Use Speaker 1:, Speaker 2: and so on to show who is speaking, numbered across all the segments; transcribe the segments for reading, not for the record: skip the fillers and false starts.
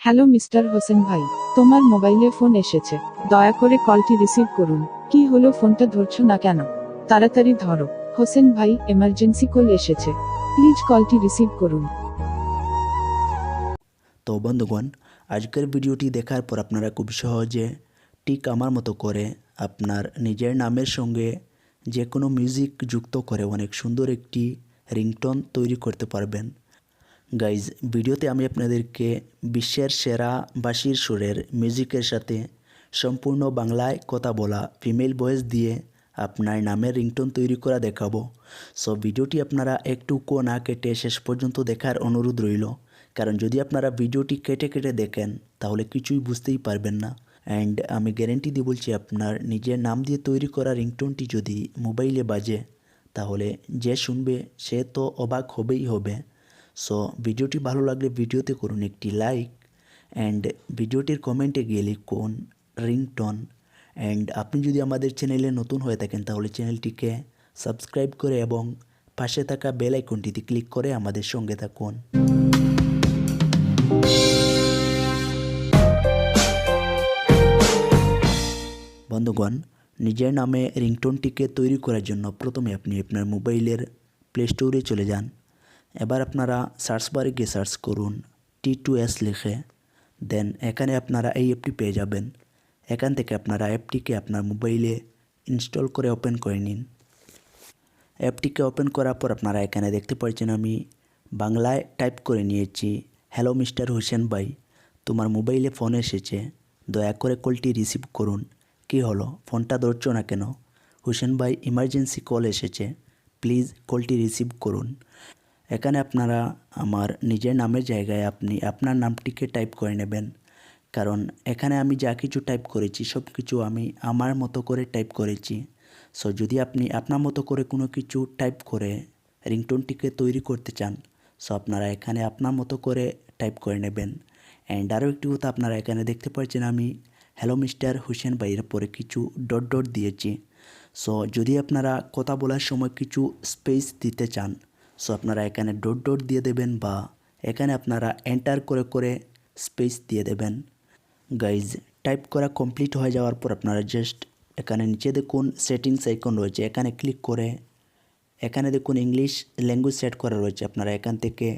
Speaker 1: Hello mister Hossain ভাই, তোমার মোবাইলে ফোন এসেছে, দয়া করে কলটি রিসিভ করুন। কি হলো, ফোনটা ধরছো না কেন? তাড়াতাড়ি ধরো। হোসেন ভাই, এমার্জেন্সি কল এসেছে, প্লিজ কলটি রিসিভ করুন।
Speaker 2: তো বন্ধুগণ, আজকের ভিডিওটি দেখার পর আপনারা খুব সহজে ঠিক আমার মতো করে আপনার নিজের নামের সঙ্গে যে কোনো মিউজিক যুক্ত করে অনেক সুন্দর একটি রিংটোন তৈরি করতে পারবেন। গাইজ, ভিডিওতে আমি আপনাদেরকে বিশ্বের সেরা বাঁশির সুরের মিউজিকের সাথে সম্পূর্ণ বাংলায় কথা বলা ফিমেল ভয়েস দিয়ে আপনার নামের রিংটোন তৈরি করা দেখাবো। সো ভিডিওটি আপনারা একটুকুও না কেটে শেষ পর্যন্ত দেখার অনুরোধ রইল, কারণ যদি আপনারা ভিডিওটি কেটে কেটে দেখেন তাহলে কিছুই বুঝতেই পারবেন না। অ্যান্ড আমি গ্যারেন্টি দিয়ে বলছি, আপনার নিজের নাম দিয়ে তৈরি করা রিংটোনটি যদি মোবাইলে বাজে তাহলে যে শুনবে সে তো অবাক হবেই হবে। সো ভিডিওটি ভালো লাগলে ভিডিওতে করুন একটি লাইক, অ্যান্ড ভিডিওটির কমেন্টে গিয়ে লিখুন রিংটোন। অ্যান্ড আপনি যদি আমাদের চ্যানেলে নতুন হয়ে থাকেন তাহলে চ্যানেলটিকে সাবস্ক্রাইব করে এবং পাশে থাকা বেল আইকনটিতে ক্লিক করে আমাদের সঙ্গে থাকুন। বন্ধুগণ, নিজের নামে রিংটোনটিকে তৈরি করার জন্য প্রথমে আপনি আপনার মোবাইলের প্লে স্টোরে চলে যান। এবার আপনারা সার্চ বারে গিয়ে সার্চ করুন T2S লিখে, দেন এখানে আপনারা এই অ্যাপটি পেয়ে যাবেন। এখান থেকে আপনারা অ্যাপটিকে আপনার মোবাইলে ইনস্টল করে ওপেন করে নিন। অ্যাপটিকে ওপেন করার পর আপনারা এখানে দেখতে পাচ্ছেন আমি বাংলায় টাইপ করে নিয়েছি, হ্যালো মিস্টার হোসেন ভাই, তোমার মোবাইলে ফোন এসেছে, দয়া করে কলটি রিসিভ করুন। কি হলো, ফোনটা ধরছো না কেন? হোসেন ভাই, ইমার্জেন্সি কল এসেছে, প্লিজ কলটি রিসিভ করুন। এখানে আপনারা আমার নিজের নামের জায়গায় আপনি আপনার নামটিকে টাইপ করে নেবেন, কারণ এখানে আমি যা কিছু টাইপ করেছি সব কিছু আমি আমার মতো করে টাইপ করেছি। সো যদি আপনি আপনার মতো করে কোনো কিছু টাইপ করে রিংটোনটিকে তৈরি করতে চান, সো আপনারা এখানে আপনার মতো করে টাইপ করে নেবেন। অ্যান্ড আরও একটি কথা, আপনারা এখানে দেখতে পাচ্ছেন আমি হ্যালো মিস্টার হোসেন ভাইয়ের পরে কিছু ডট ডট দিয়েছি। সো যদি আপনারা কথা বলার সময় কিছু স্পেস দিতে চান, সো আপনারা এখানে ডট ডট দিয়ে দেবেন, বা এখানে আপনারা এন্টার করে করে স্পেস দিয়ে দেবেন। গাইজ, টাইপ করা কমপ্লিট হয়ে যাওয়ার পর আপনারা জাস্ট এখানে নিচে দেখুন সেটিংস আইকন রয়েছে, এখানে ক্লিক করে এখানে দেখুন ইংলিশ ল্যাঙ্গুয়েজ সেট করা রয়েছে, আপনারা এখান থেকে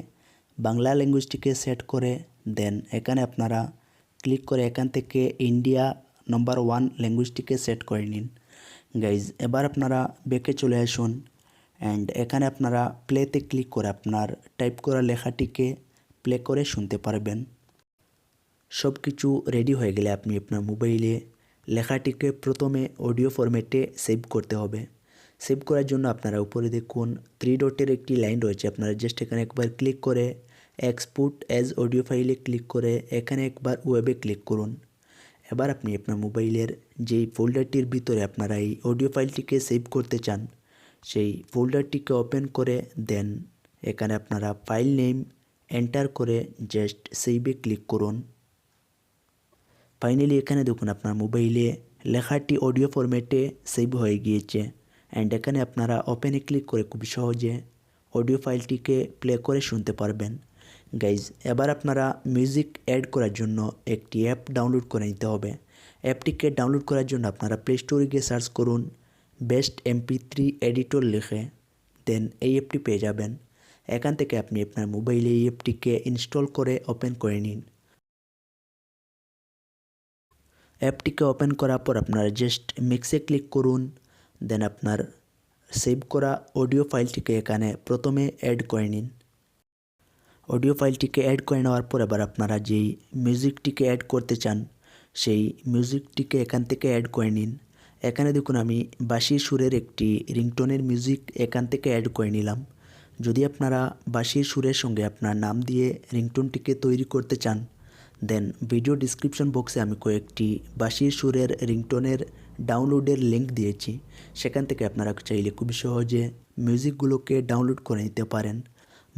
Speaker 2: বাংলা ল্যাঙ্গুয়েজটিকে সেট করে দেন এখানে আপনারা ক্লিক করে এখান থেকে ইন্ডিয়া নম্বর 1 ল্যাঙ্গুয়েজটিকে সেট করে নিন। গাইজ, এবার আপনারা ব্যাকে চলে আসুন, অ্যান্ড এখানে আপনারা প্লেতে ক্লিক করে আপনার টাইপ করা লেখাটিকে প্লে করে শুনতে পারবেন। সব কিছু রেডি হয়ে গেলে আপনি আপনার মোবাইলে লেখাটিকে প্রথমে অডিও ফরম্যাটে সেভ করতে হবে। সেভ করার জন্য আপনারা উপরে দেখুন 3 ডটের একটি লাইন রয়েছে, আপনারা জাস্ট এখানে একবার ক্লিক করে এক্সপোর্ট অ্যাজ অডিও ফাইলে ক্লিক করে এখানে একবার ওয়েবে ক্লিক করুন। এবার আপনি আপনার মোবাইলের যেই ফোল্ডারটির ভিতরে আপনারা এই অডিও ফাইলটিকে সেভ করতে চান সেই ফোল্ডারটিকে ওপেন করে দেন এখানে আপনারা ফাইল নেম এন্টার করে জাস্ট সেভে ক্লিক করুন। ফাইনালি এখানে দেখুন আপনার মোবাইলে লেখাটি অডিও ফরম্যাটে সেভ হয়ে গিয়েছে, অ্যান্ড এখানে আপনারা ওপেনে ক্লিক করে খুব সহজে অডিও ফাইলটিকে প্লে করে শুনতে পারবেন। গাইজ, এবার আপনারা মিউজিক অ্যাড করার জন্য একটি অ্যাপ ডাউনলোড করে নিতে হবে। অ্যাপটিকে ডাউনলোড করার জন্য আপনারা প্লে স্টোরে গিয়ে সার্চ করুন বেস্ট MP3 এডিটর লিখে, দেন এই অ্যাপটি পেয়ে যাবেন। এখান থেকে আপনি আপনার মোবাইলে এই অ্যাপটিকে ইনস্টল করে ওপেন করে নিন। অ্যাপটিকে ওপেন করার পর আপনারা জাস্ট মিক্সে ক্লিক করুন, দেন আপনার সেভ করা অডিও ফাইলটিকে এখানে প্রথমে অ্যাড করে নিন। অডিও ফাইলটিকে অ্যাড করে নেওয়ার পর এবার আপনারা যেই মিউজিকটিকে অ্যাড করতে চান সেই মিউজিকটিকে এখান থেকে অ্যাড করে নিন। এখানে দেখুন আমি বাঁশির সুরের একটি রিংটোনের মিউজিক এখান থেকে অ্যাড করে নিলাম। যদি আপনারা বাঁশির সুরের সঙ্গে আপনার নাম দিয়ে রিংটোনটিকে তৈরি করতে চান, দেন ভিডিও ডিসক্রিপশন বক্সে আমি কয়েকটি বাঁশির সুরের রিংটোনের ডাউনলোডের লিঙ্ক দিয়েছি, সেখান থেকে আপনারা চাইলে খুব সহজে মিউজিকগুলোকে ডাউনলোড করে নিতে পারেন,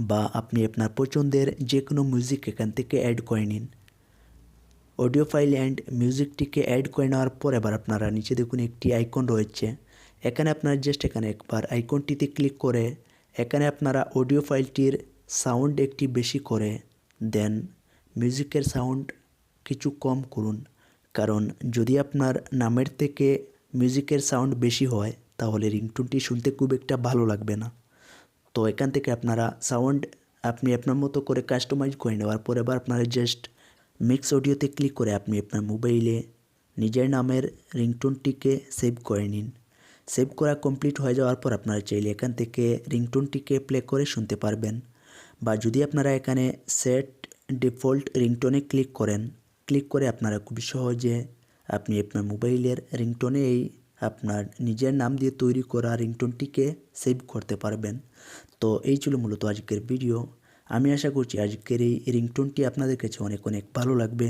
Speaker 2: বা আপনি আপনার পছন্দের যে কোনো মিউজিক এখান থেকে অ্যাড করে নিন। অডিও ফাইল অ্যান্ড মিউজিকটিকে অ্যাড করে নেওয়ার পর এবার আপনারা নিচে দেখুন একটি আইকন রয়েছে, এখানে আপনারা জাস্ট এখানে একবার আইকনটিতে ক্লিক করে এখানে আপনারা অডিও ফাইলটির সাউন্ড একটি বেশি করে দেন মিউজিকের সাউন্ড কিছু কম করুন, কারণ যদি আপনার নামের থেকে মিউজিকের সাউন্ড বেশি হয় তাহলে রিংটোনটি শুনতে খুব একটা ভালো লাগবে না। তো এখান থেকে আপনারা সাউন্ড আপনি আপনার মতো করে কাস্টমাইজ করে নেওয়ার পর এবার আপনারা জাস্ট মিক্স অডিওতে ক্লিক করে আপনি আপনার মোবাইলে নিজের নামের রিংটোনটিকে সেভ করে নিন। সেভ করা কমপ্লিট হয়ে যাওয়ার পর আপনারা চাইলে এখান থেকে রিংটোনটিকে প্লে করে শুনতে পারবেন, বা যদি আপনারা এখানে সেট ডিফল্ট রিংটোনে ক্লিক করেন, ক্লিক করে আপনারা খুবই সহজে আপনি আপনার মোবাইলের রিংটোনে এই আপনার নিজের নাম দিয়ে তৈরি করা রিংটোনটিকে সেভ করতে পারবেন। তো এই ছিল মূলত আজকের ভিডিও। আমি আশা করছি আজকের এই রিংটোনটি আপনাদের কাছে অনেক অনেক ভালো লাগবে।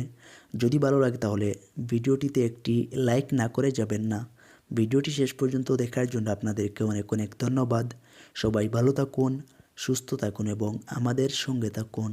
Speaker 2: যদি ভালো লাগে তাহলে ভিডিওটিতে একটি লাইক না করে যাবেন না। ভিডিওটি শেষ পর্যন্ত দেখার জন্য আপনাদেরকে অনেক অনেক ধন্যবাদ। সবাই ভালো থাকুন, সুস্থ থাকুন এবং আমাদের সঙ্গে থাকুন।